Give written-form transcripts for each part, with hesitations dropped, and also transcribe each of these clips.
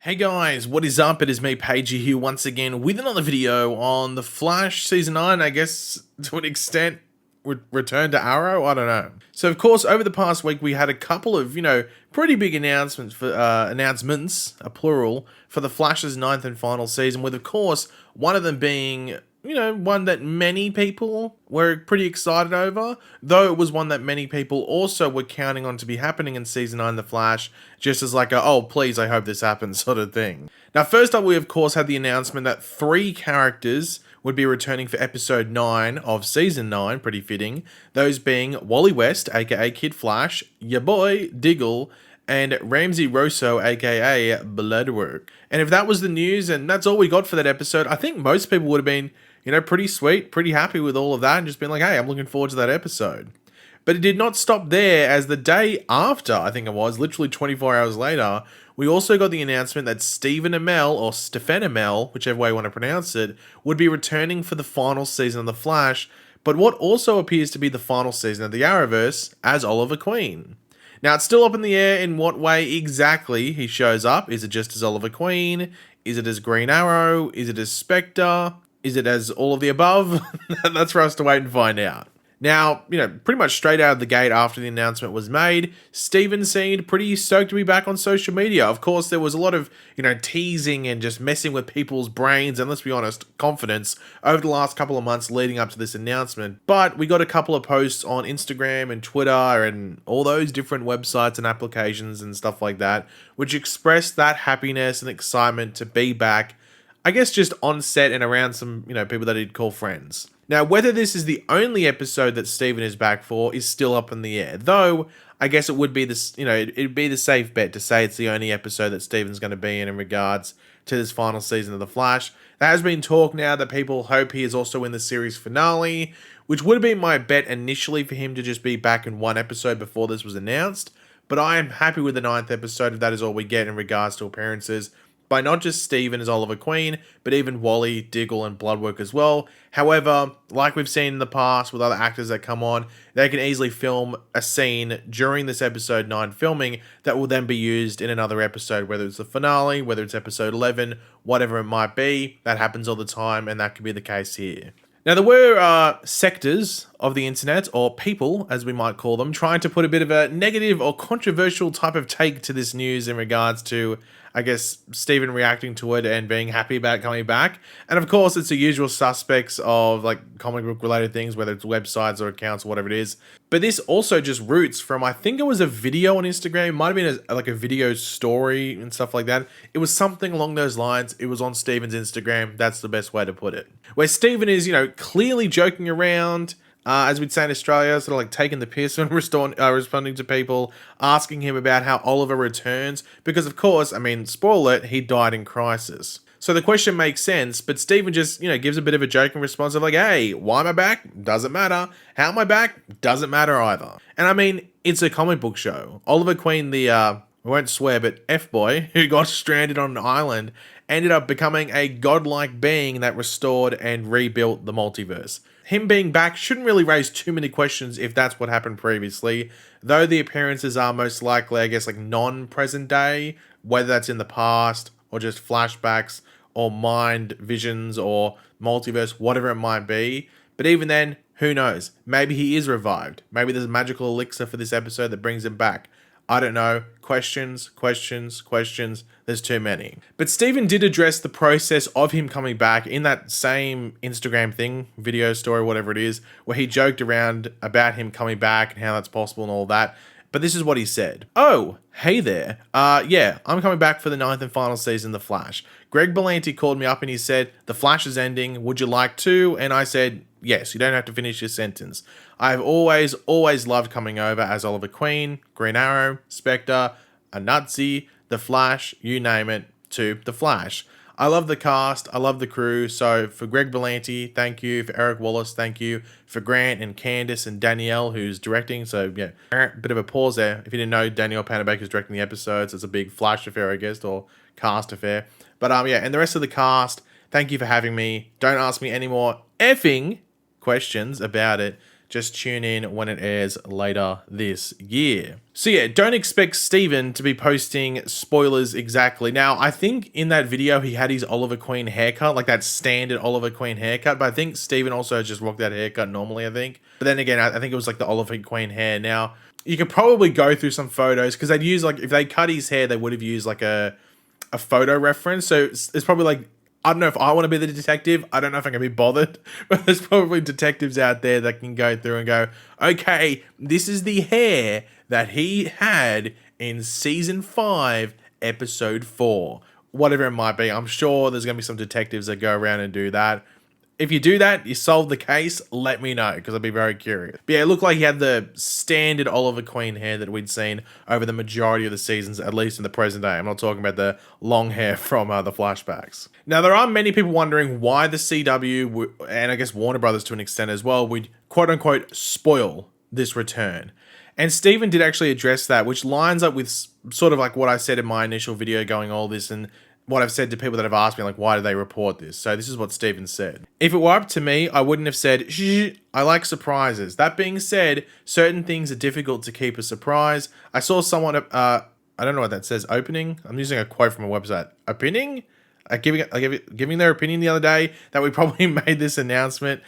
Hey guys, what is up? It is me, Pagey, here once again with another video on The Flash Season 9, I guess, to an extent, return to Arrow? I don't know. So, of course, over the past week, we had a couple of, pretty big announcements, a plural, for The Flash's ninth and final season, with, of course, one of them being one that many people were pretty excited over, though it was one that many people also were counting on to be happening in Season 9 The Flash, just as like a, oh, please, I hope this happens sort of thing. Now, first up, we of course had the announcement that 3 characters would be returning for Episode 9 of Season 9, pretty fitting, those being Wally West, aka Kid Flash, your boy, Diggle, and Ramsey Rosso, aka Bloodwork. And if that was the news and that's all we got for that episode, I think most people would have been pretty sweet, pretty happy with all of that and just been like, hey, I'm looking forward to that episode. But it did not stop there, as the day after, I think it was, literally 24 hours later, we also got the announcement that Stephen Amell, or Stephen Amell, whichever way you want to pronounce it, would be returning for the final season of The Flash, but what also appears to be the final season of the Arrowverse, as Oliver Queen. Now, it's still up in the air in what way exactly he shows up. Is it just as Oliver Queen? Is it as Green Arrow? Is it as Spectre? Is it as all of the above? That's for us to wait and find out. Now, pretty much straight out of the gate after the announcement was made, Steven seemed pretty stoked to be back on social media. Of course, there was a lot of, teasing and just messing with people's brains and, let's be honest, confidence over the last couple of months leading up to this announcement. But we got a couple of posts on Instagram and Twitter and all those different websites and applications and stuff like that, which expressed that happiness and excitement to be back, I guess just on set and around some, people that he'd call friends. Now, whether this is the only episode that Steven is back for is still up in the air, though I guess it would be this, it'd be the safe bet to say it's the only episode that Steven's going to be in regards to this final season of The Flash. There has been talk now that people hope he is also in the series finale, which would have been my bet initially for him to just be back in one episode before this was announced, but I am happy with the 9th episode if that is all we get in regards to appearances by not just Steven as Oliver Queen, but even Wally, Diggle, and Bloodwork as well. However, like we've seen in the past with other actors that come on, they can easily film a scene during this episode 9 filming that will then be used in another episode, whether it's the finale, whether it's episode 11, whatever it might be. That happens all the time, and that could be the case here. Now, there were sectors of the internet, or people, as we might call them, trying to put a bit of a negative or controversial type of take to this news in regards to, I guess, Steven reacting to it and being happy about coming back. And of course, it's the usual suspects of like comic book related things, whether it's websites or accounts or whatever it is. But this also just roots from, I think it was a video on Instagram. It might have been like a video story and stuff like that. It was something along those lines. It was on Steven's Instagram. That's the best way to put it. Where Steven is, clearly joking around, as we'd say in Australia, sort of like taking the piss when responding to people, asking him about how Oliver returns. Because, of course, spoiler alert, he died in Crisis. So the question makes sense, but Steven just, gives a bit of a joking response of like, hey, why am I back? Doesn't matter. How am I back? Doesn't matter either. And it's a comic book show. Oliver Queen, the, I won't swear, but F-boy, who got stranded on an island, ended up becoming a godlike being that restored and rebuilt the multiverse. Him being back shouldn't really raise too many questions if that's what happened previously, though the appearances are most likely, I guess, like non-present day, whether that's in the past or just flashbacks or mind visions or multiverse, whatever it might be. But even then, who knows? Maybe he is revived. Maybe there's a magical elixir for this episode that brings him back. I don't know. Questions. There's too many. But Steven did address the process of him coming back in that same Instagram thing, video story, whatever it is, where he joked around about him coming back and how that's possible and all that. But this is what he said. Oh, hey there. Yeah, I'm coming back for the 9th and final season of The Flash. Greg Berlanti called me up and he said, The Flash is ending. Would you like to? And I said, yes, you don't have to finish your sentence. I've always loved coming over as Oliver Queen, Green Arrow, Spectre, a Nazi, The Flash, you name it, to The Flash. I love the cast, I love the crew, so for Greg Berlanti, thank you. For Eric Wallace, thank you. For Grant and Candice and Danielle, who's directing, so yeah, bit of a pause there. If you didn't know, Danielle Panabaker is directing the episodes. It's a big Flash affair, I guess, or cast affair. But yeah, and the rest of the cast, thank you for having me. Don't ask me any more effing questions about it. Just tune in when it airs later this year. So yeah, don't expect Steven to be posting spoilers exactly. Now, I think in that video, he had his Oliver Queen haircut, like that standard Oliver Queen haircut, but I think Steven also just rocked that haircut normally, I think. But then again, I think it was like the Oliver Queen hair. Now, you could probably go through some photos, because they'd use, like, if they cut his hair, they would have used like a photo reference. So it's probably like, I don't know if I want to be the detective. I don't know if I can be bothered, but there's probably detectives out there that can go through and go, okay, this is the hair that he had in season 5, episode 4, whatever it might be. I'm sure there's going to be some detectives that go around and do that. If you do that, you solve the case, let me know, because I'd be very curious. But yeah, it looked like he had the standard Oliver Queen hair that we'd seen over the majority of the seasons, at least in the present day. I'm not talking about the long hair from the flashbacks. Now, there are many people wondering why the CW, and I guess Warner Brothers to an extent as well, would quote-unquote spoil this return. And Steven did actually address that, which lines up with sort of like what I said in my initial video going all this, and what I've said to people that have asked me, like, why do they report this? So this is what Steven said. If it were up to me, I wouldn't have said, shh, I like surprises. That being said, certain things are difficult to keep a surprise. I saw someone, I don't know what that says, opening? I'm using a quote from a website. Opinion? Giving their opinion the other day that we probably made this announcement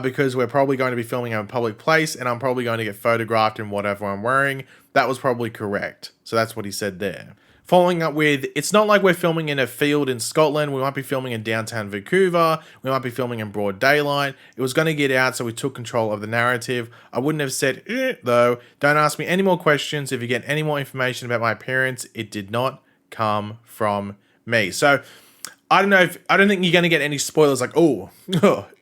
because we're probably going to be filming in a public place and I'm probably going to get photographed in whatever I'm wearing. That was probably correct. So that's what he said there. Following up with, it's not like we're filming in a field in Scotland. We might be filming in downtown Vancouver. We might be filming in broad daylight. It was going to get out, so we took control of the narrative. I wouldn't have said, though. Don't ask me any more questions. If you get any more information about my appearance, it did not come from me. So, I don't think you're going to get any spoilers like, oh,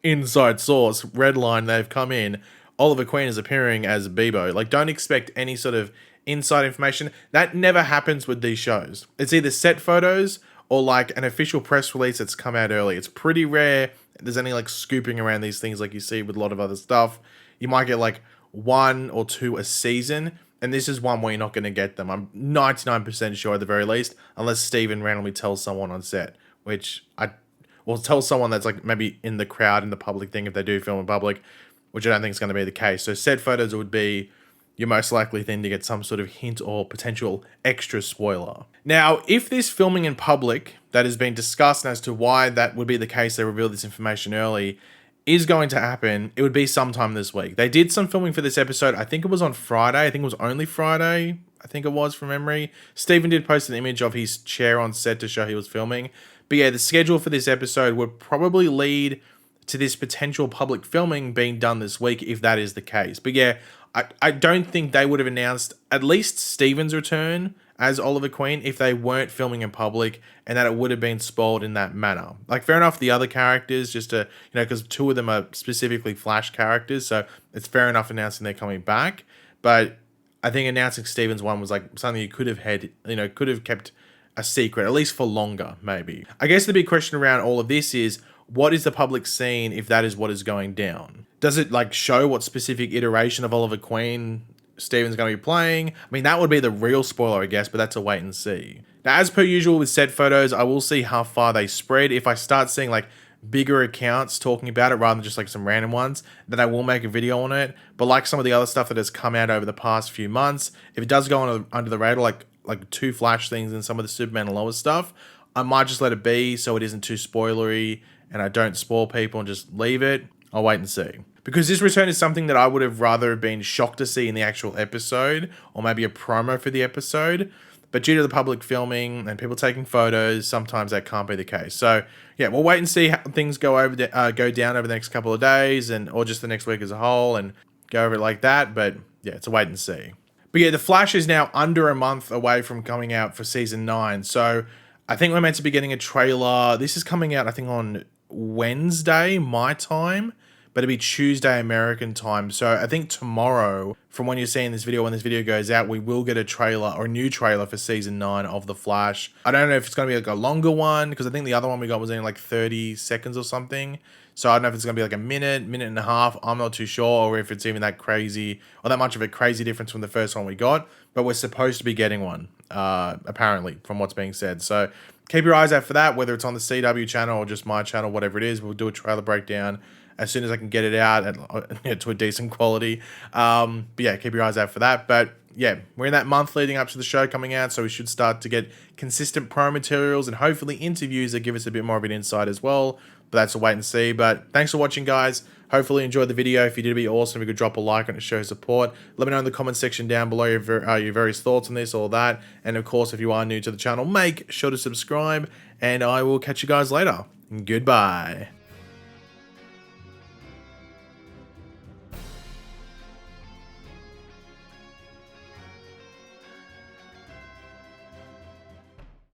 inside source, red line, they've come in. Oliver Queen is appearing as Bebo. Like, don't expect any sort of inside information. That never happens with these shows. It's either set photos or like an official press release that's come out early. It's pretty rare there's any like scooping around these things like you see with a lot of other stuff. You might get like 1 or 2 a season, and this is one where you're not going to get them. I'm 99% sure at the very least, unless Steven randomly tells someone on set, which I will tell someone that's like maybe in the crowd, in the public thing, if they do film in public, which I don't think is going to be the case. So set photos would be your most likely thing to get some sort of hint or potential extra spoiler. Now, if this filming in public that has been discussed as to why that would be the case, they revealed this information early, is going to happen, it would be sometime this week. They did some filming for this episode. I think it was on Friday. I think it was only Friday. I think it was from memory. Steven did post an image of his chair on set to show he was filming. But yeah, the schedule for this episode would probably lead to this potential public filming being done this week if that is the case. But yeah, I don't think they would have announced at least Steven's return as Oliver Queen if they weren't filming in public, and that it would have been spoiled in that manner. Like, fair enough, the other characters, just to, because 2 of them are specifically Flash characters, so it's fair enough announcing they're coming back. But I think announcing Steven's one was like something you could have had, could have kept a secret, at least for longer, maybe. I guess the big question around all of this is, what is the public seeing if that is what is going down? Does it like show what specific iteration of Oliver Queen Steven's going to be playing? I mean, that would be the real spoiler, I guess, but that's a wait and see. Now, as per usual with set photos, I will see how far they spread. If I start seeing like bigger accounts talking about it rather than just like some random ones, then I will make a video on it. But like some of the other stuff that has come out over the past few months, if it does go on under the radar, like 2 Flash things and some of the Superman and Lois stuff, I might just let it be so it isn't too spoilery and I don't spoil people and just leave it. I'll wait and see. Because this return is something that I would have rather been shocked to see in the actual episode, or maybe a promo for the episode. But due to the public filming and people taking photos, sometimes that can't be the case. So yeah, we'll wait and see how things go down over the next couple of days, or just the next week as a whole, and go over it like that. But yeah, it's a wait and see. But yeah, The Flash is now under a month away from coming out for season 9. So I think we're meant to be getting a trailer. This is coming out, I think, on Wednesday, my time, but it'll be Tuesday American time. So I think tomorrow, from when you're seeing this video, when this video goes out, we will get a trailer or a new trailer for season 9 of The Flash. I don't know if it's going to be like a longer one, because I think the other one we got was in like 30 seconds or something. So I don't know if it's going to be like a minute and a half. I'm not too sure, or if it's even that crazy or that much of a crazy difference from the first one we got. But we're supposed to be getting one, apparently, from what's being said. So keep your eyes out for that, whether it's on the CW channel or just my channel, whatever it is. We'll do a trailer breakdown as soon as I can get it out to a decent quality. But yeah, keep your eyes out for that. But yeah, we're in that month leading up to the show coming out, so we should start to get consistent pro materials and hopefully interviews that give us a bit more of an insight as well. But that's a wait and see. But thanks for watching, guys. Hopefully you enjoyed the video. If you did, it'd be awesome if you could drop a like on it to show support. Let me know in the comment section down below your various thoughts on this, all that. And of course, if you are new to the channel, make sure to subscribe. And I will catch you guys later. Goodbye.